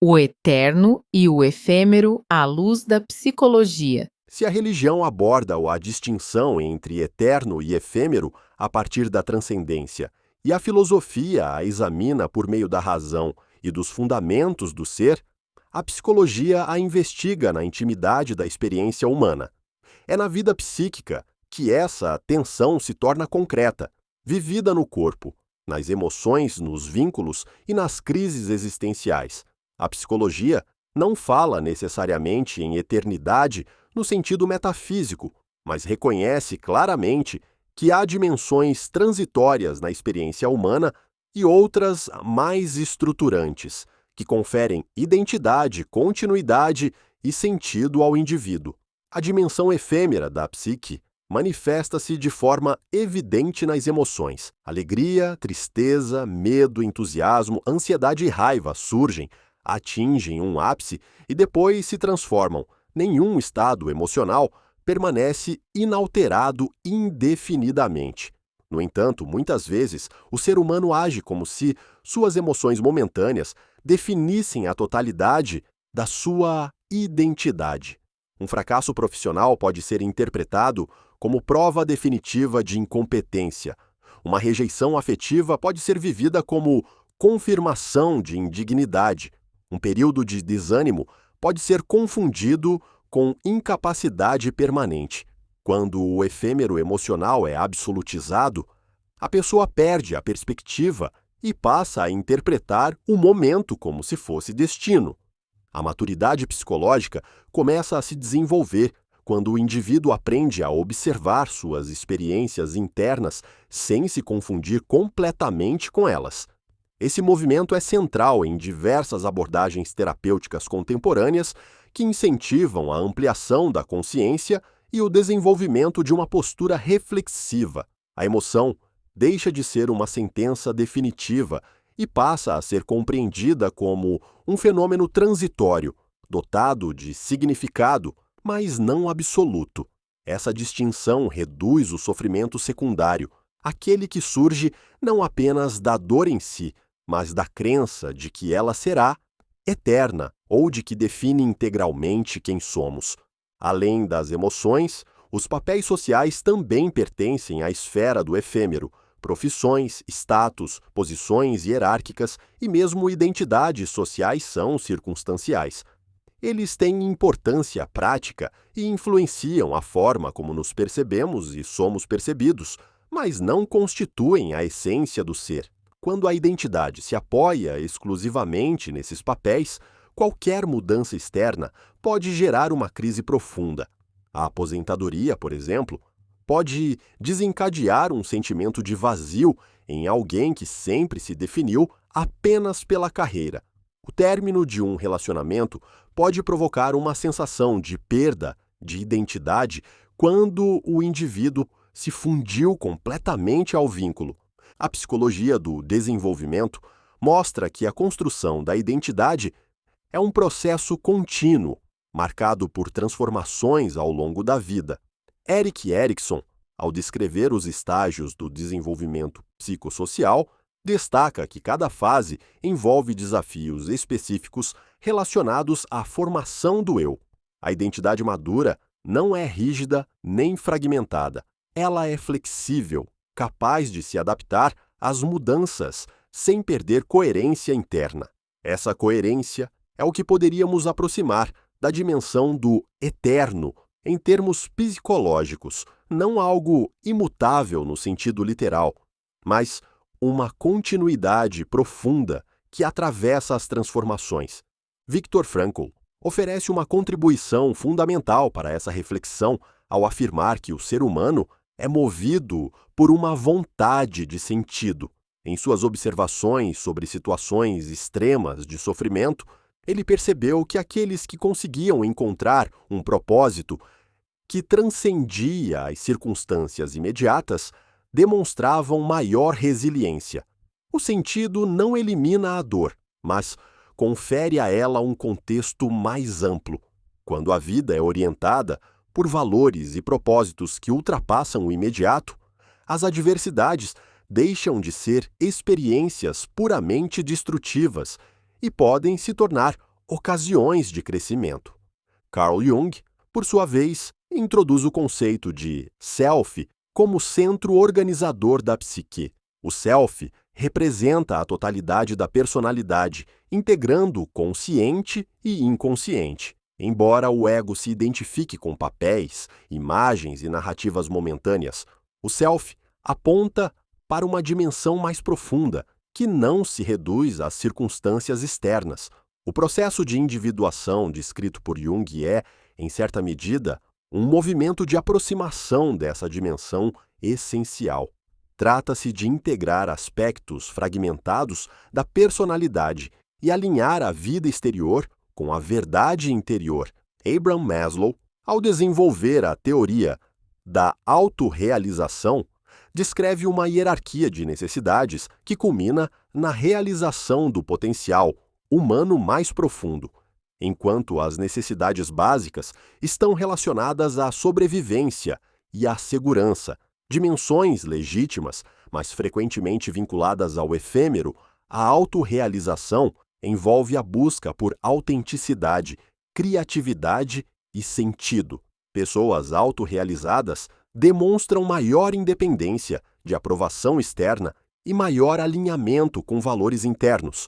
O eterno e o efêmero à luz da psicologia. Se a religião aborda a distinção entre eterno e efêmero a partir da transcendência, e a filosofia a examina por meio da razão e dos fundamentos do ser, a psicologia a investiga na intimidade da experiência humana. É na vida psíquica que essa tensão se torna concreta, vivida no corpo, nas emoções, nos vínculos e nas crises existenciais. A psicologia não fala necessariamente em eternidade no sentido metafísico, mas reconhece claramente que há dimensões transitórias na experiência humana e outras mais estruturantes, que conferem identidade, continuidade e sentido ao indivíduo. A dimensão efêmera da psique manifesta-se de forma evidente nas emoções. Alegria, tristeza, medo, entusiasmo, ansiedade e raiva surgem, atingem um ápice e depois se transformam. Nenhum estado emocional permanece inalterado indefinidamente. No entanto, muitas vezes, o ser humano age como se suas emoções momentâneas definissem a totalidade da sua identidade. Um fracasso profissional pode ser interpretado como prova definitiva de incompetência. Uma rejeição afetiva pode ser vivida como confirmação de indignidade. Um período de desânimo pode ser confundido com incapacidade permanente. Quando o efêmero emocional é absolutizado, a pessoa perde a perspectiva e passa a interpretar o momento como se fosse destino. A maturidade psicológica começa a se desenvolver quando o indivíduo aprende a observar suas experiências internas sem se confundir completamente com elas. Esse movimento é central em diversas abordagens terapêuticas contemporâneas que incentivam a ampliação da consciência e o desenvolvimento de uma postura reflexiva. A emoção deixa de ser uma sentença definitiva e passa a ser compreendida como um fenômeno transitório, dotado de significado, mas não absoluto. Essa distinção reduz o sofrimento secundário, aquele que surge não apenas da dor em si, mas da crença de que ela será eterna ou de que define integralmente quem somos. Além das emoções, os papéis sociais também pertencem à esfera do efêmero. Profissões, status, posições hierárquicas e mesmo identidades sociais são circunstanciais. Eles têm importância prática e influenciam a forma como nos percebemos e somos percebidos, mas não constituem a essência do ser. Quando a identidade se apoia exclusivamente nesses papéis, qualquer mudança externa pode gerar uma crise profunda. A aposentadoria, por exemplo, pode desencadear um sentimento de vazio em alguém que sempre se definiu apenas pela carreira. O término de um relacionamento pode provocar uma sensação de perda de identidade quando o indivíduo se fundiu completamente ao vínculo. A psicologia do desenvolvimento mostra que a construção da identidade é um processo contínuo, marcado por transformações ao longo da vida. Erik Erikson, ao descrever os estágios do desenvolvimento psicossocial, destaca que cada fase envolve desafios específicos relacionados à formação do eu. A identidade madura não é rígida nem fragmentada. Ela é flexível, capaz de se adaptar às mudanças sem perder coerência interna. Essa coerência é o que poderíamos aproximar da dimensão do eterno em termos psicológicos, não algo imutável no sentido literal, mas uma continuidade profunda que atravessa as transformações. Viktor Frankl oferece uma contribuição fundamental para essa reflexão ao afirmar que o ser humano é movido por uma vontade de sentido. Em suas observações sobre situações extremas de sofrimento, ele percebeu que aqueles que conseguiam encontrar um propósito que transcendia as circunstâncias imediatas demonstravam maior resiliência. O sentido não elimina a dor, mas confere a ela um contexto mais amplo. Quando a vida é orientada por valores e propósitos que ultrapassam o imediato, as adversidades deixam de ser experiências puramente destrutivas e podem se tornar ocasiões de crescimento. Carl Jung, por sua vez, introduz o conceito de self como centro organizador da psique. O self representa a totalidade da personalidade, integrando consciente e inconsciente. Embora o ego se identifique com papéis, imagens e narrativas momentâneas, o self aponta para uma dimensão mais profunda, que não se reduz às circunstâncias externas. O processo de individuação descrito por Jung é, em certa medida, um movimento de aproximação dessa dimensão essencial. Trata-se de integrar aspectos fragmentados da personalidade e alinhar a vida exterior com a verdade interior. Abraham Maslow, ao desenvolver a teoria da autorrealização, descreve uma hierarquia de necessidades que culmina na realização do potencial humano mais profundo, enquanto as necessidades básicas estão relacionadas à sobrevivência e à segurança, dimensões legítimas, mas frequentemente vinculadas ao efêmero. A autorrealização envolve a busca por autenticidade, criatividade e sentido. Pessoas autorrealizadas demonstram maior independência de aprovação externa e maior alinhamento com valores internos.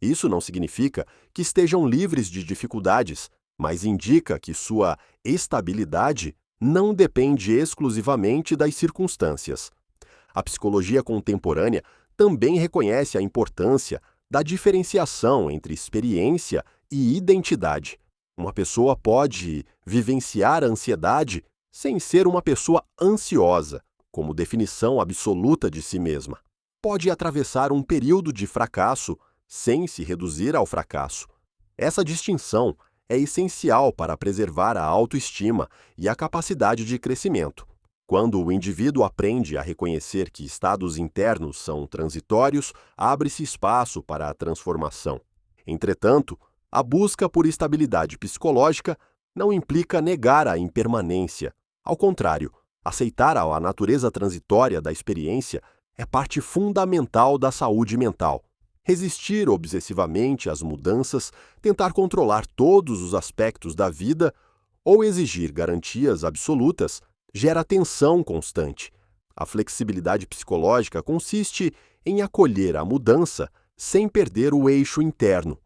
Isso não significa que estejam livres de dificuldades, mas indica que sua estabilidade não depende exclusivamente das circunstâncias. A psicologia contemporânea também reconhece a importância da diferenciação entre experiência e identidade. Uma pessoa pode vivenciar a ansiedade sem ser uma pessoa ansiosa, como definição absoluta de si mesma. Pode atravessar um período de fracasso sem se reduzir ao fracasso. Essa distinção é essencial para preservar a autoestima e a capacidade de crescimento. Quando o indivíduo aprende a reconhecer que estados internos são transitórios, abre-se espaço para a transformação. Entretanto, a busca por estabilidade psicológica não implica negar a impermanência. Ao contrário, aceitar a natureza transitória da experiência é parte fundamental da saúde mental. Resistir obsessivamente às mudanças, tentar controlar todos os aspectos da vida ou exigir garantias absolutas gera tensão constante. A flexibilidade psicológica consiste em acolher a mudança sem perder o eixo interno.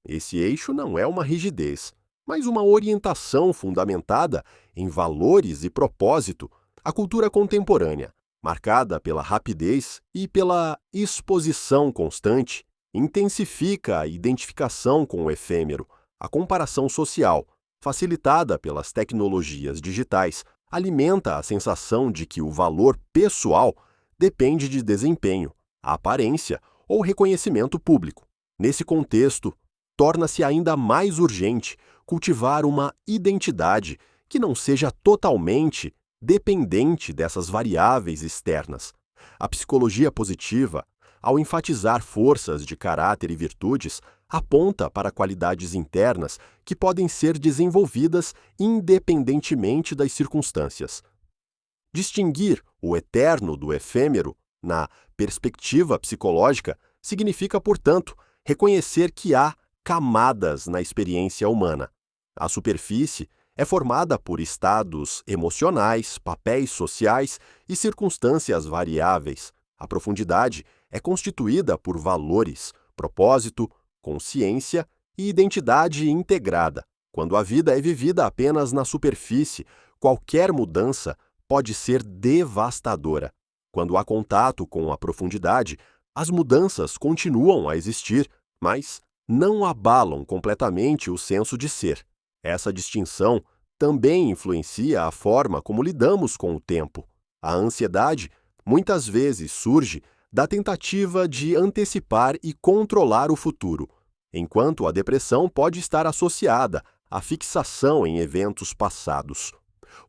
Esse eixo não é uma rigidez, mas uma orientação fundamentada em valores e propósito. A cultura contemporânea, marcada pela rapidez e pela exposição constante, intensifica a identificação com o efêmero. A comparação social, facilitada pelas tecnologias digitais, alimenta a sensação de que o valor pessoal depende de desempenho, aparência ou reconhecimento público. Nesse contexto, torna-se ainda mais urgente cultivar uma identidade que não seja totalmente dependente dessas variáveis externas. A psicologia positiva, ao enfatizar forças de caráter e virtudes, aponta para qualidades internas que podem ser desenvolvidas independentemente das circunstâncias. Distinguir o eterno do efêmero na perspectiva psicológica significa, portanto, reconhecer que há camadas na experiência humana. A superfície é formada por estados emocionais, papéis sociais e circunstâncias variáveis. A profundidade é constituída por valores, propósito, consciência e identidade integrada. Quando a vida é vivida apenas na superfície, qualquer mudança pode ser devastadora. Quando há contato com a profundidade, as mudanças continuam a existir, mas não abalam completamente o senso de ser. Essa distinção também influencia a forma como lidamos com o tempo. A ansiedade muitas vezes surge da tentativa de antecipar e controlar o futuro, enquanto a depressão pode estar associada à fixação em eventos passados.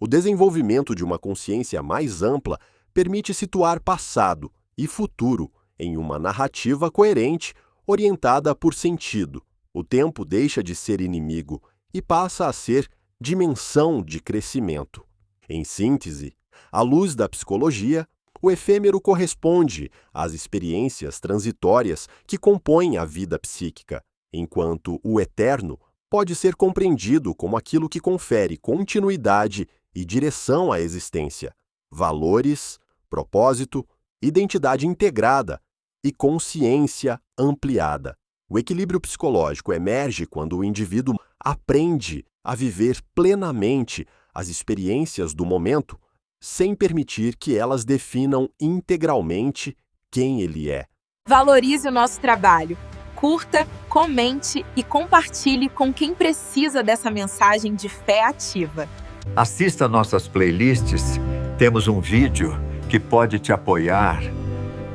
O desenvolvimento de uma consciência mais ampla permite situar passado e futuro em uma narrativa coerente, orientada por sentido. O tempo deixa de ser inimigo e passa a ser dimensão de crescimento. Em síntese, à luz da psicologia, o efêmero corresponde às experiências transitórias que compõem a vida psíquica, enquanto o eterno pode ser compreendido como aquilo que confere continuidade e direção à existência, valores, propósito, identidade integrada e consciência ampliada. O equilíbrio psicológico emerge quando o indivíduo aprende a viver plenamente as experiências do momento, sem permitir que elas definam integralmente quem ele é. Valorize o nosso trabalho. Curta, comente e compartilhe com quem precisa dessa mensagem de fé ativa. Assista nossas playlists. Temos um vídeo que pode te apoiar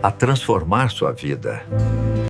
a transformar sua vida.